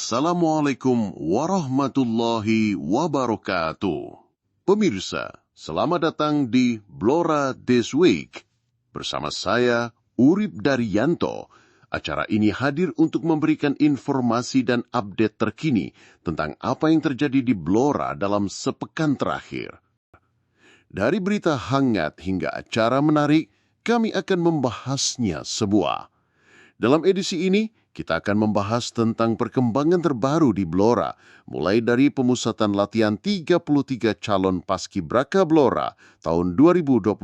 Assalamualaikum warahmatullahi wabarakatuh. Pemirsa, selamat datang di Blora This Week. Bersama saya, Urip Daryanto. Acara ini hadir untuk memberikan informasi dan update terkini tentang apa yang terjadi di Blora dalam sepekan terakhir. Dari berita hangat hingga acara menarik, kami akan membahasnya semua. Dalam edisi ini, kita akan membahas tentang perkembangan terbaru di Blora, mulai dari pemusatan latihan 33 calon paskibraka Blora tahun 2025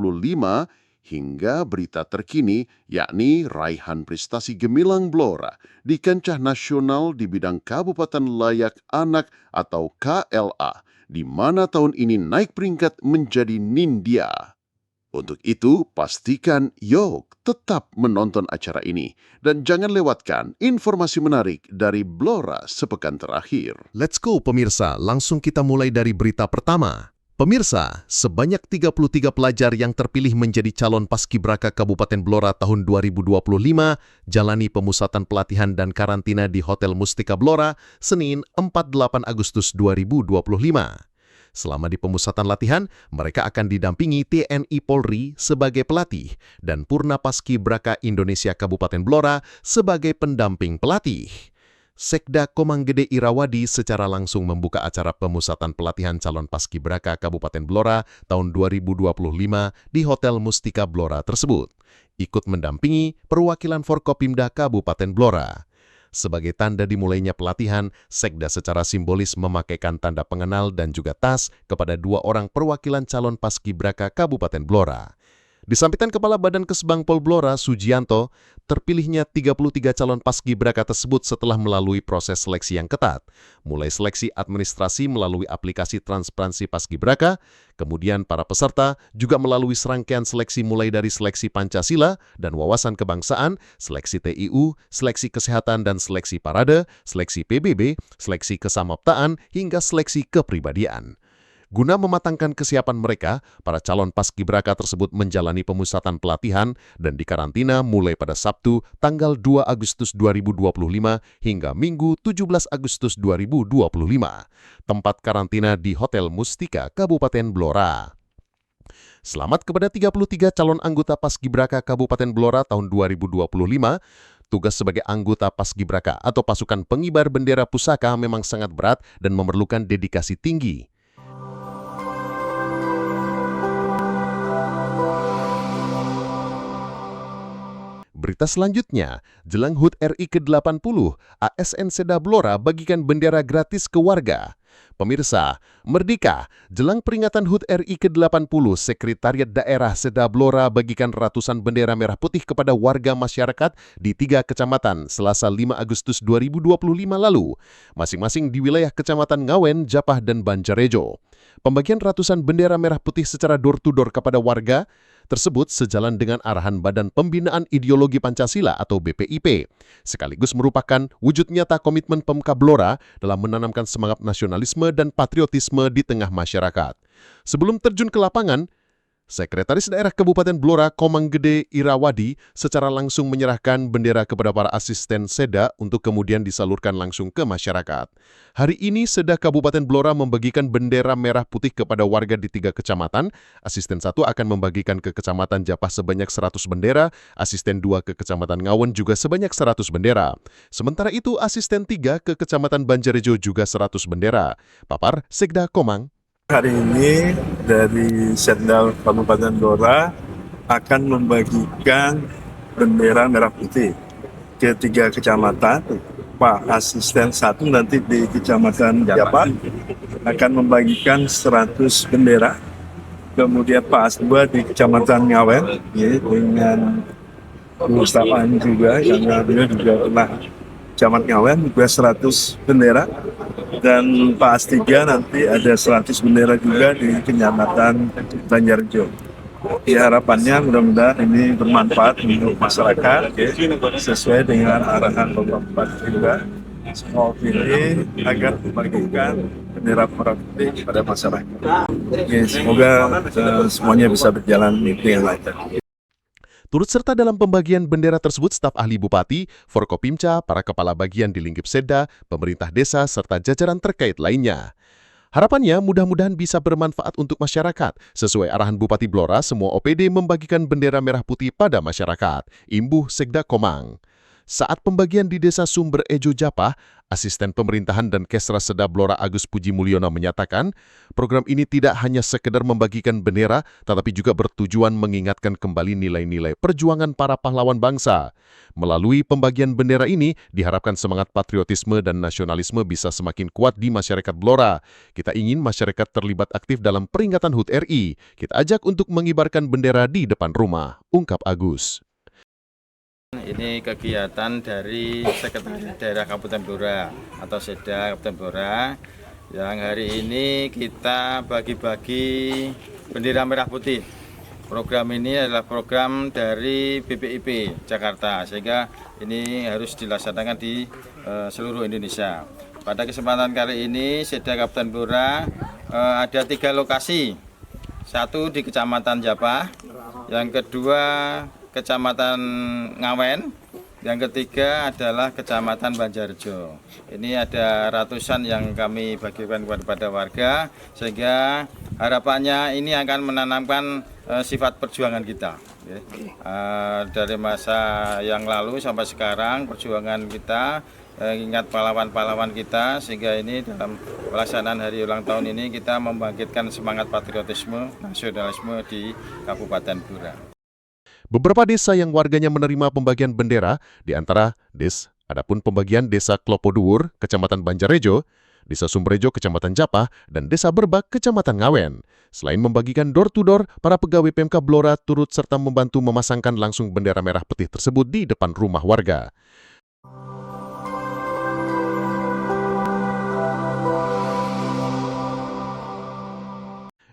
hingga berita terkini yakni raihan prestasi gemilang Blora di kancah nasional di bidang Kabupaten Layak Anak atau KLA, di mana tahun ini naik peringkat menjadi Nindya. Untuk itu, pastikan tetap menonton acara ini dan jangan lewatkan informasi menarik dari Blora sepekan terakhir. Let's go pemirsa, langsung kita mulai dari berita pertama. Pemirsa, sebanyak 33 pelajar yang terpilih menjadi calon paskibraka Kabupaten Blora tahun 2025 jalani pemusatan pelatihan dan karantina di Hotel Mustika Blora Senin 48 Agustus 2025. Selama di pemusatan latihan, mereka akan didampingi TNI Polri sebagai pelatih dan Purna Paskibraka Indonesia Kabupaten Blora sebagai pendamping pelatih. Sekda Komanggede Irawadi secara langsung membuka acara pemusatan pelatihan calon paskibraka Kabupaten Blora tahun 2025 di Hotel Mustika Blora tersebut. Ikut mendampingi perwakilan Forkopimda Kabupaten Blora. Sebagai tanda dimulainya pelatihan, Sekda secara simbolis memakaikan tanda pengenal dan juga tas kepada 2 orang perwakilan calon paskibraka Kabupaten Blora. Disampaikan Kepala Badan Kesbangpol Blora, Sujianto, terpilihnya 33 calon paskibraka tersebut setelah melalui proses seleksi yang ketat, mulai seleksi administrasi melalui aplikasi Transparansi Paskibraka, kemudian para peserta juga melalui serangkaian seleksi mulai dari seleksi Pancasila dan wawasan kebangsaan, seleksi TIU, seleksi kesehatan dan seleksi parade, seleksi PBB, seleksi kesamaptaan, hingga seleksi kepribadian. Guna mematangkan kesiapan mereka, para calon paskibraka tersebut menjalani pemusatan pelatihan dan dikarantina mulai pada Sabtu tanggal 2 Agustus 2025 hingga Minggu 17 Agustus 2025. Tempat karantina di Hotel Mustika, Kabupaten Blora. Selamat kepada 33 calon anggota paskibraka Kabupaten Blora tahun 2025. Tugas sebagai anggota paskibraka atau pasukan pengibar bendera pusaka memang sangat berat dan memerlukan dedikasi tinggi. Berita selanjutnya, jelang HUT RI ke-80, ASN Seda Blora bagikan bendera gratis ke warga. Pemirsa, Merdeka, jelang peringatan HUT RI ke-80, Sekretariat Daerah Seda Blora bagikan ratusan bendera merah putih kepada warga masyarakat di 3 kecamatan Selasa 5 Agustus 2025 lalu, masing-masing di wilayah Kecamatan Ngawen, Japah, dan Banjarejo. Pembagian ratusan bendera merah putih secara door-to-door kepada warga tersebut sejalan dengan arahan Badan Pembinaan Ideologi Pancasila atau BPIP, sekaligus merupakan wujud nyata komitmen Pemkab Blora dalam menanamkan semangat nasionalisme dan patriotisme di tengah masyarakat. Sebelum terjun ke lapangan, Sekretaris Daerah Kabupaten Blora Komanggede Irawadi secara langsung menyerahkan bendera kepada para asisten Seda untuk kemudian disalurkan langsung ke masyarakat. Hari ini Seda Kabupaten Blora membagikan bendera merah putih kepada warga di 3 kecamatan. Asisten 1 akan membagikan ke Kecamatan Japah sebanyak 100 bendera, asisten 2 ke Kecamatan Ngawen juga sebanyak 100 bendera. Sementara itu asisten 3 ke Kecamatan Banjarejo juga 100 bendera. Papar Sekda Komang. Hari ini dari Setda Kabupaten Blora akan membagikan bendera merah putih ke 3 kecamatan. Pak Asisten 1 nanti di Kecamatan Japah akan membagikan 100 bendera. Kemudian Pak As 2 di Kecamatan Ngawen dengan Mustafaan juga, karena beliau juga pernah Kecamatan Ngawen juga 100 bendera. Dan Pak As 3 nanti ada 100 bendera juga di Kecamatan Banjarejo. Harapannya mudah-mudahan ini bermanfaat untuk masyarakat, sesuai dengan arahan Bapak Bupati juga. Semua pilih agar membagikan bendera merah putih pada masyarakat. Semoga semuanya bisa berjalan dengan lancar. Turut serta dalam pembagian bendera tersebut staf ahli Bupati, Forkopimca, para kepala bagian di Linggip Seda, pemerintah desa, serta jajaran terkait lainnya. Harapannya mudah-mudahan bisa bermanfaat untuk masyarakat. Sesuai arahan Bupati Blora, semua OPD membagikan bendera merah putih pada masyarakat. Imbuh Sekda Komang. Saat pembagian di Desa Sumber Ejo Japah, Asisten Pemerintahan dan Kesra Seda Blora Agus Puji Mulyono menyatakan, program ini tidak hanya sekedar membagikan bendera, tetapi juga bertujuan mengingatkan kembali nilai-nilai perjuangan para pahlawan bangsa. Melalui pembagian bendera ini, diharapkan semangat patriotisme dan nasionalisme bisa semakin kuat di masyarakat Blora. Kita ingin masyarakat terlibat aktif dalam peringatan HUT RI. Kita ajak untuk mengibarkan bendera di depan rumah, ungkap Agus. Ini kegiatan dari Sekretariat Daerah Kabupaten Blora atau Seda Kabupaten Blora yang hari ini kita bagi-bagi bendera merah putih. Program ini adalah program dari BPIP Jakarta, sehingga ini harus dilaksanakan di seluruh Indonesia. Pada kesempatan kali ini Seda Kabupaten Blora ada 3 lokasi. Satu di Kecamatan Japah, yang kedua Kecamatan Ngawen, yang ketiga adalah Kecamatan Banjarjo. Ini ada ratusan yang kami bagikan kepada warga, sehingga harapannya ini akan menanamkan sifat perjuangan kita. Dari masa yang lalu sampai sekarang perjuangan kita, ingat pahlawan-pahlawan kita, sehingga ini dalam pelaksanaan hari ulang tahun ini kita membangkitkan semangat patriotisme, nasionalisme di Kabupaten Blora. Beberapa desa yang warganya menerima pembagian bendera, di antara adapun pembagian Desa Klopoduwur, Kecamatan Banjarejo, Desa Sumberjo, Kecamatan Japah, dan Desa Berbak, Kecamatan Ngawen. Selain membagikan door-to-door, para pegawai PMK Blora turut serta membantu memasangkan langsung bendera merah putih tersebut di depan rumah warga.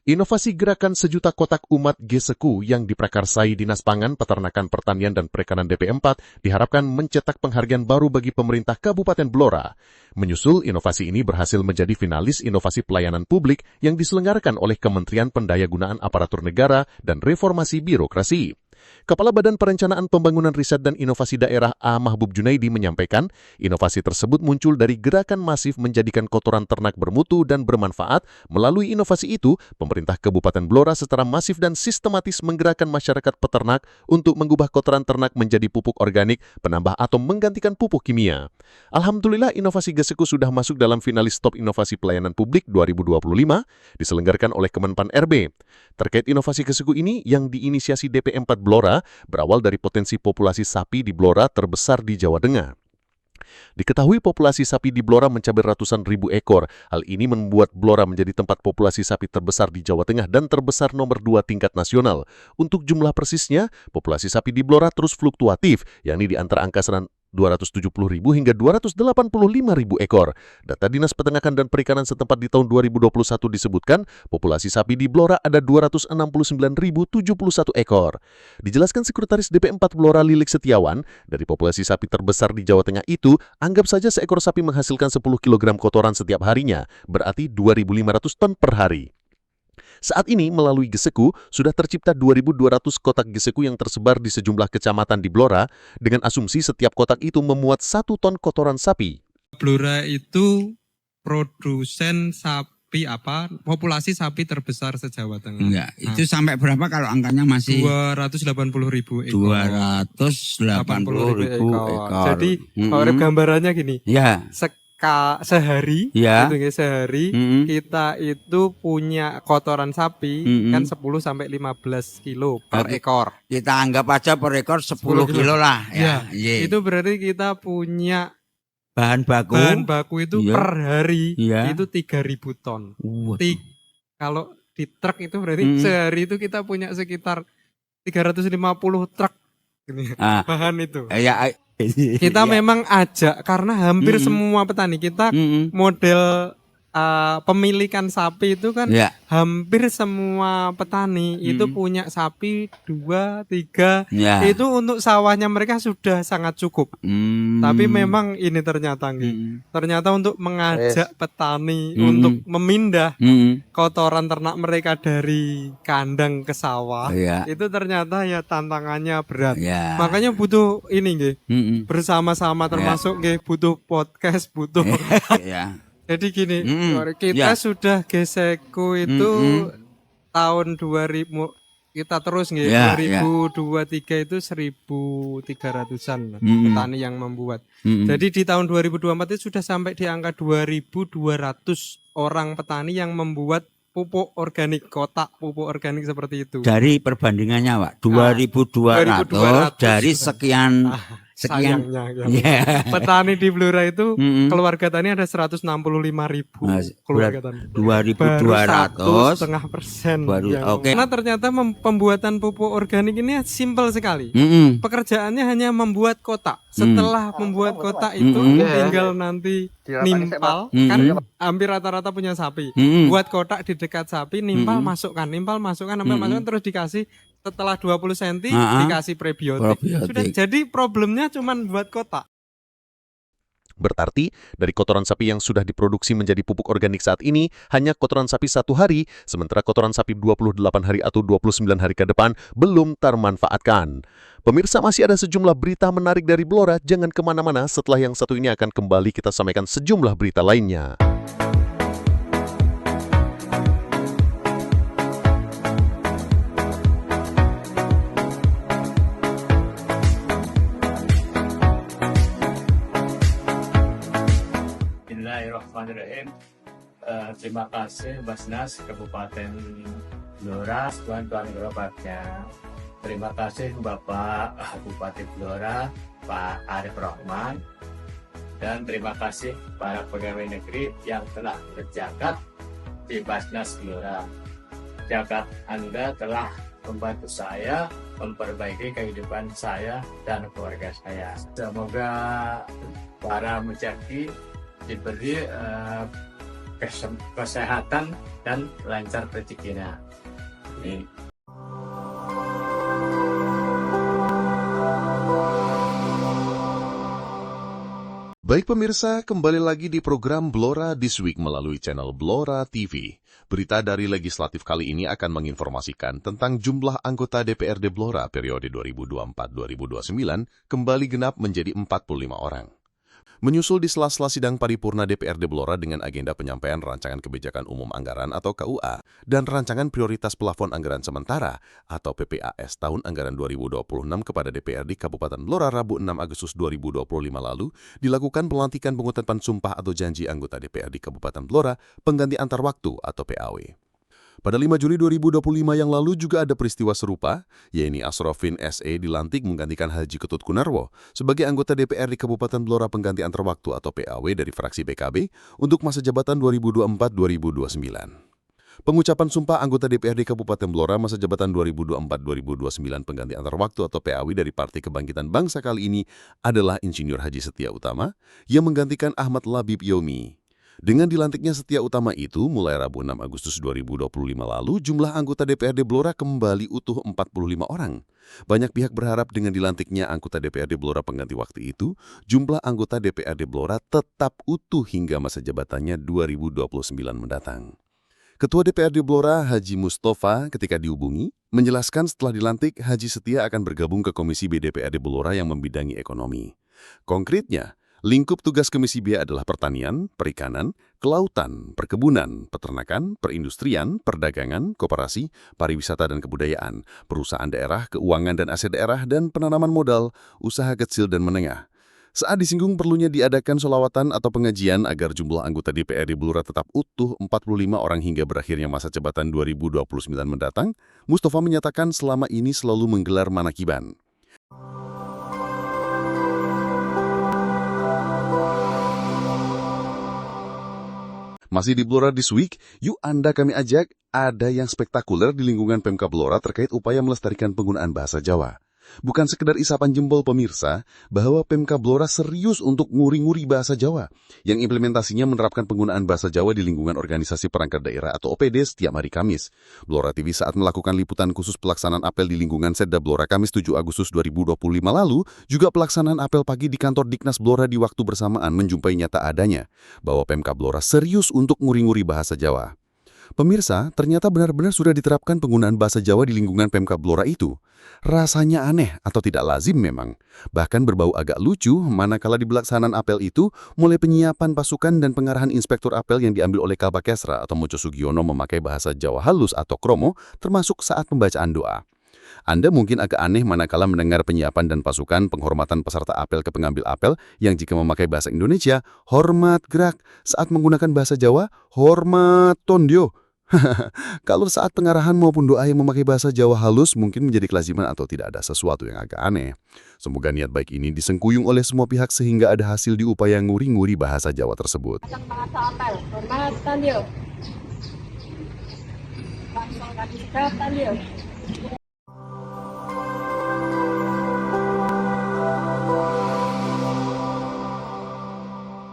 Inovasi gerakan sejuta kotak umat Geseku yang diprakarsai Dinas Pangan, Peternakan, Pertanian, dan Perikanan DP4 diharapkan mencetak penghargaan baru bagi pemerintah Kabupaten Blora. Menyusul, inovasi ini berhasil menjadi finalis inovasi pelayanan publik yang diselenggarakan oleh Kementerian Pendayagunaan Aparatur Negara dan Reformasi Birokrasi. Kepala Badan Perencanaan Pembangunan Riset dan Inovasi Daerah A. Mahbub Junaidi menyampaikan, inovasi tersebut muncul dari gerakan masif menjadikan kotoran ternak bermutu dan bermanfaat. Melalui inovasi itu, pemerintah Kabupaten Blora secara masif dan sistematis menggerakkan masyarakat peternak untuk mengubah kotoran ternak menjadi pupuk organik, penambah atau menggantikan pupuk kimia. Alhamdulillah, inovasi Geseku sudah masuk dalam finalis Top Inovasi Pelayanan Publik 2025, diselenggarakan oleh Kemenpan RB. Terkait inovasi Geseku ini yang diinisiasi DP4 Blora, berawal dari potensi populasi sapi di Blora terbesar di Jawa Tengah. Diketahui populasi sapi di Blora mencapai ratusan ribu ekor. Hal ini membuat Blora menjadi tempat populasi sapi terbesar di Jawa Tengah dan terbesar nomor 2 tingkat nasional. Untuk jumlah persisnya, populasi sapi di Blora terus fluktuatif, yakni di antara angka 270.000 hingga 285.000 ekor. Data Dinas Peternakan dan Perikanan setempat di tahun 2021 disebutkan populasi sapi di Blora ada 269.071 ekor. Dijelaskan Sekretaris DP4 Blora Lilik Setiawan, dari populasi sapi terbesar di Jawa Tengah itu, anggap saja seekor sapi menghasilkan 10 kg kotoran setiap harinya, berarti 2.500 ton per hari. Saat ini melalui Geseku sudah tercipta 2.200 kotak Geseku yang tersebar di sejumlah kecamatan di Blora dengan asumsi setiap kotak itu memuat 1 ton kotoran sapi. Blora itu produsen sapi populasi sapi terbesar se-Jawa Tengah. Enggak, itu sampai berapa kalau angkanya masih 280.000 ekor. 280.000 ekor. Jadi gambarannya gini. Ya. Sehari, ya. Sehari kita itu punya kotoran sapi kan 10 sampai 15 kilo per ekor. Kita anggap aja per ekor 10 kilo lah. Ya. Itu berarti kita punya bahan baku itu per hari itu 3.000 ton. Kalau di truk itu berarti sehari itu kita punya sekitar 350 truk bahan itu. Kita memang ajak karena hampir semua petani kita model pemilikan sapi itu kan Ya. hampir semua petani itu punya sapi 2, 3. Ya. Itu untuk sawahnya mereka sudah sangat cukup. Tapi memang ini ternyata ternyata untuk mengajak petani untuk memindah kotoran ternak mereka dari kandang ke sawah, Ya. itu ternyata ya tantangannya berat. Ya. Makanya butuh ini nggih, bersama-sama termasuk nggih butuh podcast, butuh. Ya. Jadi gini, Ya. kita sudah Geseku itu tahun 2000, kita terus nggih, Ya, 2023 itu 1.300-an petani yang membuat. Jadi di tahun 2024 itu sudah sampai di angka 2.200 orang petani yang membuat pupuk organik, kotak pupuk organik seperti itu. Dari perbandingannya, Pak, 2.200 dari sekian Sayangnya ya. Ya. Petani di Blora itu keluarga tani ada 165.000 keluarga tani. 2.200 1,5%. Baru, oke. Karena ternyata pembuatan pupuk organik ini simpel sekali. Pekerjaannya hanya membuat kotak. Setelah membuat kotak itu tinggal nanti nimpal, kan hampir rata-rata punya sapi. Buat kotak di dekat sapi, nimpal masukkan, terus dikasih. Setelah 20 cm dikasih prebiotik. Sudah jadi problemnya cuman buat kotak. Berarti, dari kotoran sapi yang sudah diproduksi menjadi pupuk organik saat ini, hanya kotoran sapi 1 hari, sementara kotoran sapi 28 hari atau 29 hari ke depan belum termanfaatkan. Pemirsa, masih ada sejumlah berita menarik dari Blora, jangan kemana-mana, setelah yang satu ini akan kembali kita sampaikan sejumlah berita lainnya. Bismillahirrahmanirrahim. Terima kasih Basnas Kabupaten Blora, tuan-tuan gerobaknya. Terima kasih Bapak Bupati Blora, Pak Arif Rahman. Dan terima kasih para pegawai negeri yang telah berjagat di Basnas Blora. Jagat Anda telah membantu saya memperbaiki kehidupan saya dan keluarga saya. Semoga para mujaki diberi kesehatan dan lancar rezekinya. Amin. Baik pemirsa, kembali lagi di program Blora This Week melalui channel Blora TV. Berita dari legislatif kali ini akan menginformasikan tentang jumlah anggota DPRD Blora periode 2024-2029 kembali genap menjadi 45 orang. Menyusul di sela-sela sidang paripurna DPRD Blora dengan agenda penyampaian Rancangan Kebijakan Umum Anggaran atau KUA dan Rancangan Prioritas Plafon Anggaran Sementara atau PPAS tahun anggaran 2026 kepada DPRD Kabupaten Blora Rabu 6 Agustus 2025 lalu, dilakukan pelantikan pengutapan sumpah atau janji anggota DPRD Kabupaten Blora pengganti antar waktu atau PAW. Pada 5 Juli 2025 yang lalu juga ada peristiwa serupa, yaitu Asrofin SE dilantik menggantikan Haji Ketut Kunarwo sebagai anggota DPRD Kabupaten Blora pengganti antar waktu atau PAW dari fraksi PKB untuk masa jabatan 2024-2029. Pengucapan sumpah anggota DPRD Kabupaten Blora masa jabatan 2024-2029 pengganti antar waktu atau PAW dari Partai Kebangkitan Bangsa kali ini adalah Insinyur Haji Setia Utama yang menggantikan Ahmad Labib Yomi. Dengan dilantiknya Setia Utama itu, mulai Rabu 6 Agustus 2025 lalu, jumlah anggota DPRD Blora kembali utuh 45 orang. Banyak pihak berharap dengan dilantiknya anggota DPRD Blora pengganti waktu itu, jumlah anggota DPRD Blora tetap utuh hingga masa jabatannya 2029 mendatang. Ketua DPRD Blora, Haji Mustafa, ketika dihubungi, menjelaskan setelah dilantik, Haji Setia akan bergabung ke Komisi B DPRD Blora yang membidangi ekonomi. Konkretnya, lingkup tugas Komisi B adalah pertanian, perikanan, kelautan, perkebunan, peternakan, perindustrian, perdagangan, koperasi, pariwisata dan kebudayaan, perusahaan daerah, keuangan dan aset daerah, dan penanaman modal, usaha kecil dan menengah. Saat disinggung perlunya diadakan sholawatan atau pengajian agar jumlah anggota DPRD Blora tetap utuh 45 orang hingga berakhirnya masa jabatan 2029 mendatang, Mustafa menyatakan selama ini selalu menggelar manakiban. Masih di Blora This Week, yuk Anda kami ajak, ada yang spektakuler di lingkungan Pemkab Blora terkait upaya melestarikan penggunaan bahasa Jawa. Bukan sekedar isapan jempol pemirsa, bahwa Pemka Blora serius untuk nguri-nguri bahasa Jawa, yang implementasinya menerapkan penggunaan bahasa Jawa di lingkungan organisasi perangkat daerah atau OPD setiap hari Kamis. Blora TV saat melakukan liputan khusus pelaksanaan apel di lingkungan Setda Blora Kamis 7 Agustus 2025 lalu, juga pelaksanaan apel pagi di kantor Diknas Blora di waktu bersamaan menjumpai nyata adanya, bahwa Pemka Blora serius untuk nguri-nguri bahasa Jawa. Pemirsa, ternyata benar-benar sudah diterapkan penggunaan bahasa Jawa di lingkungan Pemka Blora itu. Rasanya aneh atau tidak lazim memang. Bahkan berbau agak lucu manakala di pelaksanaan apel itu, mulai penyiapan pasukan dan pengarahan inspektur apel yang diambil oleh Kabakesra atau Mojo Sugiono memakai bahasa Jawa halus atau kromo, termasuk saat pembacaan doa. Anda mungkin agak aneh manakala mendengar penyiapan dan pasukan penghormatan peserta apel ke pengambil apel yang jika memakai bahasa Indonesia, hormat gerak, saat menggunakan bahasa Jawa, hormat tondio. Kalau saat pengarahan maupun doa yang memakai bahasa Jawa halus mungkin menjadi kelaziman atau tidak ada sesuatu yang agak aneh. Semoga niat baik ini disengkuyung oleh semua pihak sehingga ada hasil di upaya nguri-nguri bahasa Jawa tersebut. Hormat tondio. Langsung kaki gerak tondio.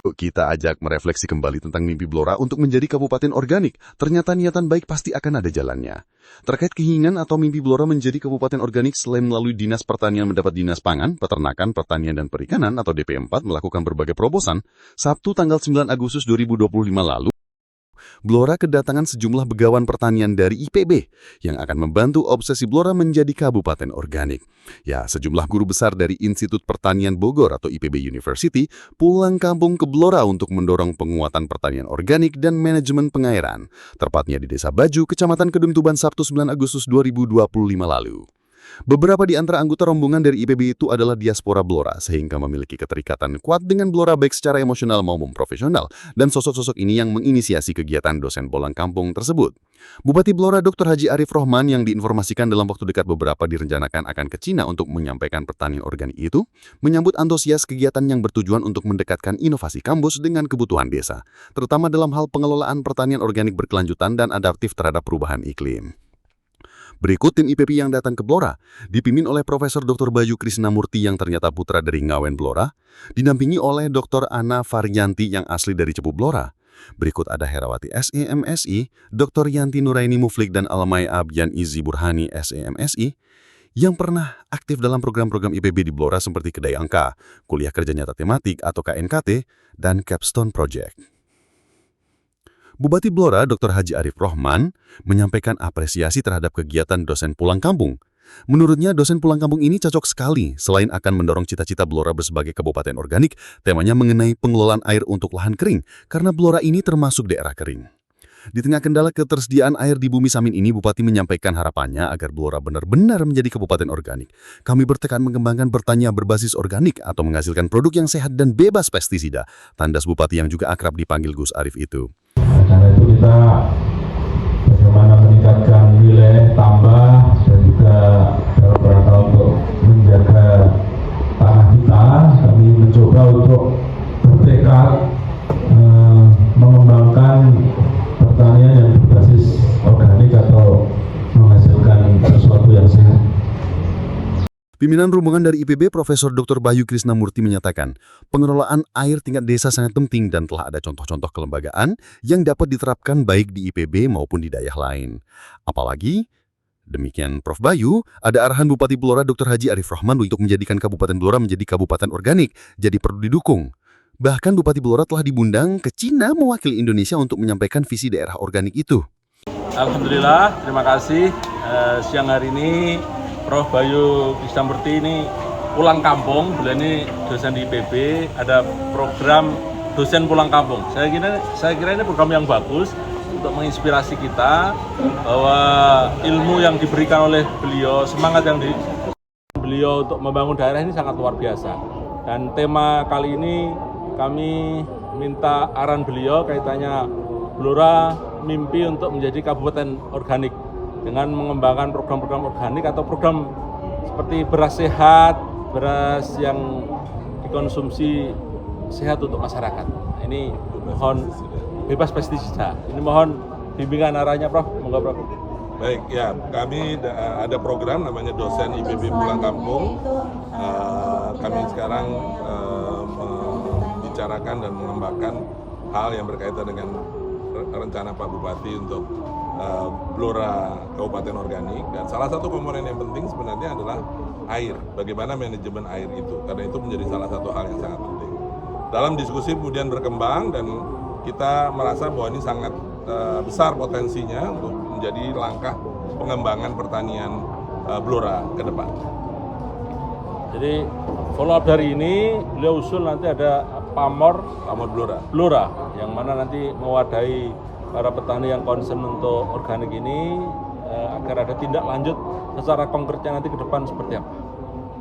Kita ajak merefleksi kembali tentang mimpi Blora untuk menjadi kabupaten organik. Ternyata niatan baik pasti akan ada jalannya. Terkait keinginan atau mimpi Blora menjadi kabupaten organik selain melalui Dinas Pertanian mendapat Dinas Pangan, Peternakan, Pertanian dan Perikanan atau DP4 melakukan berbagai terobosan, Sabtu tanggal 9 Agustus 2025 lalu, Blora kedatangan sejumlah begawan pertanian dari IPB yang akan membantu obsesi Blora menjadi kabupaten organik. Ya, sejumlah guru besar dari Institut Pertanian Bogor atau IPB University pulang kampung ke Blora untuk mendorong penguatan pertanian organik dan manajemen pengairan, tepatnya di Desa Baju, Kecamatan Kedung Tuban, Sabtu 9 Agustus 2025 lalu. Beberapa di antara anggota rombongan dari IPB itu adalah diaspora Blora, sehingga memiliki keterikatan kuat dengan Blora baik secara emosional maupun profesional, dan sosok-sosok ini yang menginisiasi kegiatan dosen pulang kampung tersebut. Bupati Blora Dr. Haji Arif Rohman yang diinformasikan dalam waktu dekat beberapa direncanakan akan ke Cina untuk menyampaikan pertanian organik itu, menyambut antusias kegiatan yang bertujuan untuk mendekatkan inovasi kampus dengan kebutuhan desa, terutama dalam hal pengelolaan pertanian organik berkelanjutan dan adaptif terhadap perubahan iklim. Berikut tim IPB yang datang ke Blora, dipimpin oleh Profesor Dr. Bayu Krisnamurti yang ternyata putra dari Ngawen Blora, didampingi oleh Dr. Ana Faryanti yang asli dari Cepu Blora. Berikut ada Herawati SEMSI, Dr. Yanti Nuraini Muflik dan Alamai Abyan Izi Burhani SEMSI, yang pernah aktif dalam program-program IPB di Blora seperti Kedai Angka, Kuliah Kerja Nyata Tematik atau KNKT, dan Capstone Project. Bupati Blora Dr. Haji Arif Rohman menyampaikan apresiasi terhadap kegiatan dosen pulang kampung. Menurutnya dosen pulang kampung ini cocok sekali selain akan mendorong cita-cita Blora sebagai kabupaten organik, temanya mengenai pengelolaan air untuk lahan kering karena Blora ini termasuk daerah kering. Di tengah kendala ketersediaan air di Bumi Samin ini, Bupati menyampaikan harapannya agar Blora benar-benar menjadi kabupaten organik. Kami bertekad mengembangkan pertanian berbasis organik atau menghasilkan produk yang sehat dan bebas pestisida, tandas Bupati yang juga akrab dipanggil Gus Arif itu. Karena itu kita bagaimana meningkatkan nilai tambah dan juga dalam rangka untuk menjaga tanah kita, kami mencoba untuk bertekad mengembangkan pertanian yang berbasis organik atau menghasilkan sesuatu yang sehat. Pimpinan rombongan dari IPB Profesor Dr. Bayu Krisnamurti menyatakan, pengelolaan air tingkat desa sangat penting dan telah ada contoh-contoh kelembagaan yang dapat diterapkan baik di IPB maupun di daerah lain. Apalagi, demikian Prof. Bayu, ada arahan Bupati Blora Dr. Haji Arif Rohman untuk menjadikan Kabupaten Blora menjadi kabupaten organik, jadi perlu didukung. Bahkan Bupati Blora telah dibundang ke Cina mewakili Indonesia untuk menyampaikan visi daerah organik itu. Alhamdulillah, terima kasih. Siang hari ini Prof. Bayu Krisnamurti ini pulang kampung, beliau ini dosen di IPB, ada program dosen pulang kampung. Saya kira ini program yang bagus untuk menginspirasi kita bahwa ilmu yang diberikan oleh beliau, semangat yang beliau untuk membangun daerah ini sangat luar biasa. Dan tema kali ini kami minta arahan beliau kaitannya Blora mimpi untuk menjadi kabupaten organik, dengan mengembangkan program-program organik atau program seperti beras sehat, beras yang dikonsumsi sehat untuk masyarakat. Ini mohon bebas pestisida. Ini mohon bimbingan arahnya, Prof. Moga Prof. Baik, ya kami ada program namanya dosen IPB Pulang Kampung. Kami sekarang membicarakan dan mengembangkan hal yang berkaitan dengan rencana Pak Bupati untuk Blora Kabupaten Organik, dan salah satu komponen yang penting sebenarnya adalah air, bagaimana manajemen air itu, karena itu menjadi salah satu hal yang sangat penting. Dalam diskusi kemudian berkembang dan kita merasa bahwa ini sangat besar potensinya untuk menjadi langkah pengembangan pertanian Blora ke depan. Jadi follow up dari ini beliau usul nanti ada pamor Blora yang mana nanti mewadahi para petani yang concern untuk organik ini agar ada tindak lanjut secara konkretnya nanti ke depan seperti apa.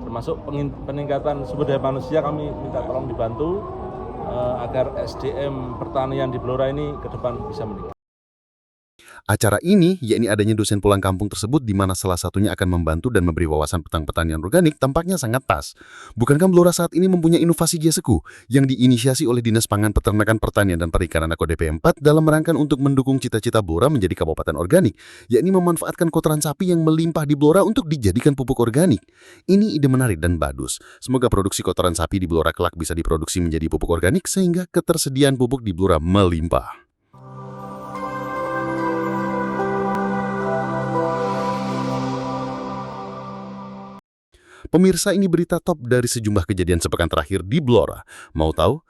Termasuk peningkatan sumber daya manusia, kami minta tolong dibantu agar SDM pertanian di Blora ini ke depan bisa meningkat. Acara ini, yakni adanya dosen pulang kampung tersebut di mana salah satunya akan membantu dan memberi wawasan tentang pertanian organik, tampaknya sangat pas. Bukankah Blora saat ini mempunyai inovasi Geseku yang diinisiasi oleh Dinas Pangan Peternakan Pertanian dan Perikanan atau DP4 dalam rangka untuk mendukung cita-cita Blora menjadi kabupaten organik, yakni memanfaatkan kotoran sapi yang melimpah di Blora untuk dijadikan pupuk organik. Ini ide menarik dan bagus. Semoga produksi kotoran sapi di Blora kelak bisa diproduksi menjadi pupuk organik sehingga ketersediaan pupuk di Blora melimpah. Pemirsa, ini berita top dari sejumlah kejadian sepekan terakhir di Blora. Mau tahu?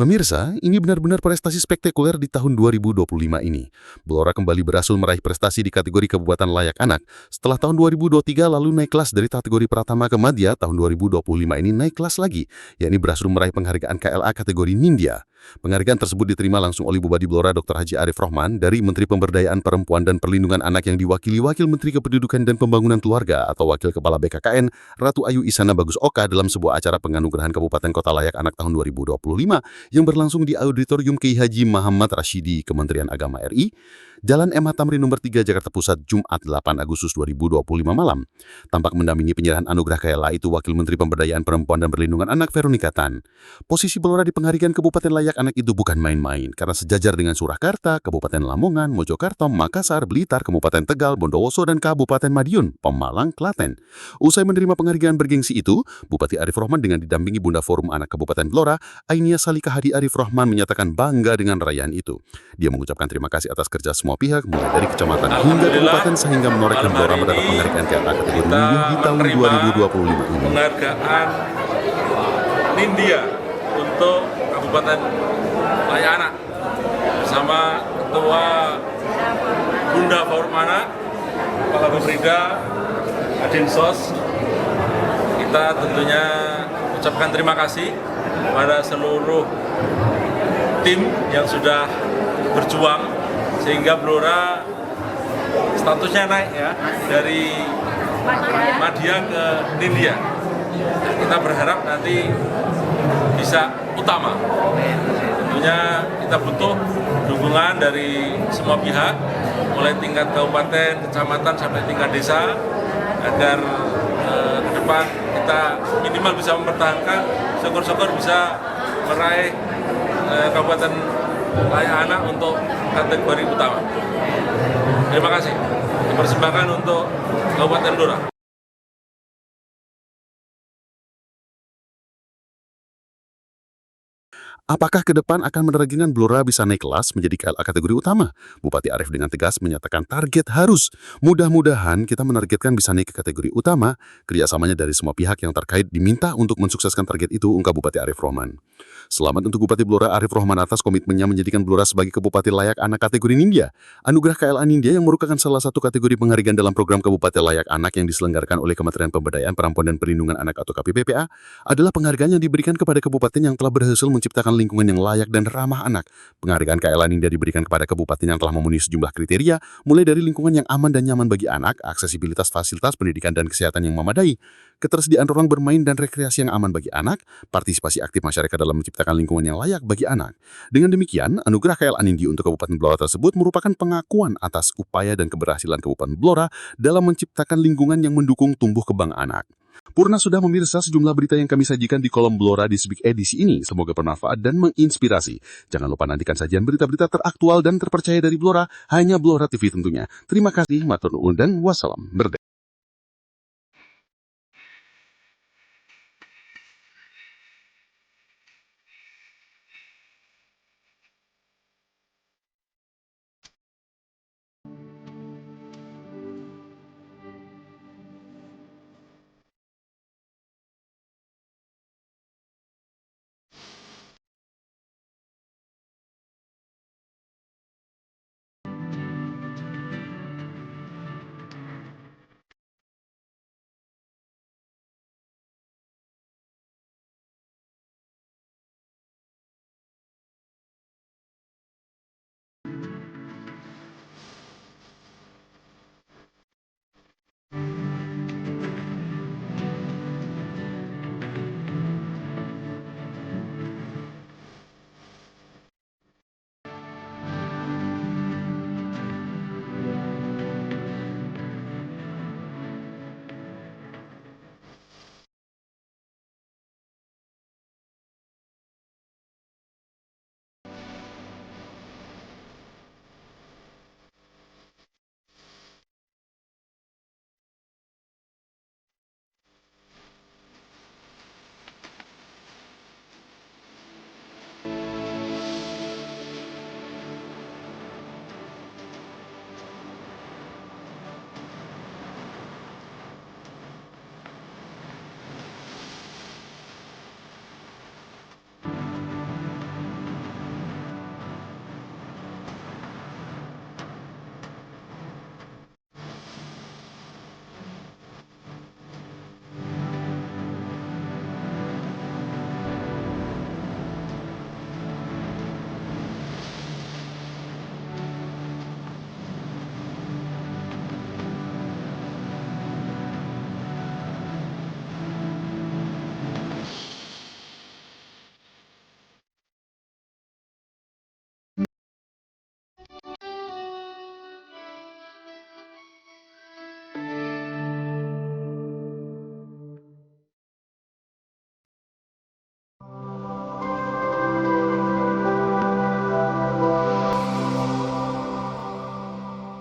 Pemirsa, ini benar-benar prestasi spektakuler di tahun 2025 ini. Blora kembali berhasil meraih prestasi di kategori Kabupaten Layak Anak. Setelah tahun 2023 lalu naik kelas dari kategori Pratama ke Madya, tahun 2025 ini naik kelas lagi, yakni berhasil meraih penghargaan KLA kategori Nindya. Penghargaan tersebut diterima langsung oleh Bupati Blora Dr. Haji Arif Rohman dari Menteri Pemberdayaan Perempuan dan Perlindungan Anak yang diwakili Wakil Menteri Kependudukan dan Pembangunan Keluarga atau Wakil Kepala BKKN Ratu Ayu Isana Bagus Oka dalam sebuah acara penganugerahan Kabupaten Kota Layak Anak tahun 2025 yang berlangsung di Auditorium Kiai Haji Muhammad Rashidi Kementerian Agama RI, Jalan MH Tamrin nomor 3 Jakarta Pusat, Jumat 8 Agustus 2025 malam. Tampak mendampingi penyerahan anugerah KLA itu Wakil Menteri Pemberdayaan Perempuan dan Perlindungan Anak Veronica Tan. Posisi Blora di penghargaan Kabupaten Layak Anak itu bukan main-main, karena sejajar dengan Surakarta, Kabupaten Lamongan, Mojokerto, Makassar, Blitar, Kabupaten Tegal, Bondowoso, dan Kabupaten Madiun, Pemalang, Klaten. Usai menerima penghargaan bergengsi itu, Bupati Arif Rohman dengan didampingi Bunda Forum Anak Kabupaten Blora, Ainia Salika Hadi Arif Rohman menyatakan bangga dengan rayaan itu. Dia mengucapkan terima kasih atas kerja semua pihak, mulai dari kecamatan hingga kabupaten, sehingga menorehkan Blora mendapat penghargaan KLA kategori Nindya di tahun 2025 ini. Penghargaan Nindya untuk Kabupaten Layak Anak bersama Ketua Bunda Forum Anak, Kepala Beprida, Adinsos. Kita tentunya ucapkan terima kasih pada seluruh tim yang sudah berjuang sehingga Blora statusnya naik ya dari Madya ke Nindya. Kita berharap nanti bisa utama. Tentunya kita butuh dukungan dari semua pihak, mulai tingkat kabupaten, kecamatan sampai tingkat desa, agar ke depan kita minimal bisa mempertahankan, syukur-syukur bisa meraih Kabupaten Layak Anak untuk kategori utama. Terima kasih. Dipersembahkan untuk Kabupaten Blora. Apakah ke depan akan menerjunkan Blora bisa naik kelas menjadi KLA kategori utama? Bupati Arif dengan tegas menyatakan target harus. Mudah-mudahan kita menargetkan bisa naik ke kategori utama. Kerjasamanya dari semua pihak yang terkait diminta untuk mensukseskan target itu, ungkap Bupati Arif Rohman. Selamat untuk Bupati Blora Arif Rohman atas komitmennya menjadikan Blora sebagai Kabupaten Layak Anak kategori Nindya. Anugerah KLA Nindya yang merupakan salah satu kategori penghargaan dalam program Kabupaten Layak Anak yang diselenggarakan oleh Kementerian Pemberdayaan Perempuan dan Perlindungan Anak atau KPPPA adalah penghargaan yang diberikan kepada kabupaten yang telah berhasil menciptakan lingkungan yang layak dan ramah anak. Penghargaan KLA Nindya diberikan kepada kabupaten yang telah memenuhi sejumlah kriteria, mulai dari lingkungan yang aman dan nyaman bagi anak, aksesibilitas fasilitas pendidikan dan kesehatan yang memadai, ketersediaan ruang bermain dan rekreasi yang aman bagi anak, partisipasi aktif masyarakat dalam menciptakan lingkungan yang layak bagi anak. Dengan demikian, anugerah KLA Nindya untuk Kabupaten Blora tersebut merupakan pengakuan atas upaya dan keberhasilan Kabupaten Blora dalam menciptakan lingkungan yang mendukung tumbuh kembang anak. Purna sudah memirsa sejumlah berita yang kami sajikan di kolom Blora This Week edisi ini. Semoga bermanfaat dan menginspirasi. Jangan lupa nantikan sajian berita-berita teraktual dan terpercaya dari Blora, hanya Blora TV tentunya. Terima kasih, matur nuwun, dan wassalam. Merdeka.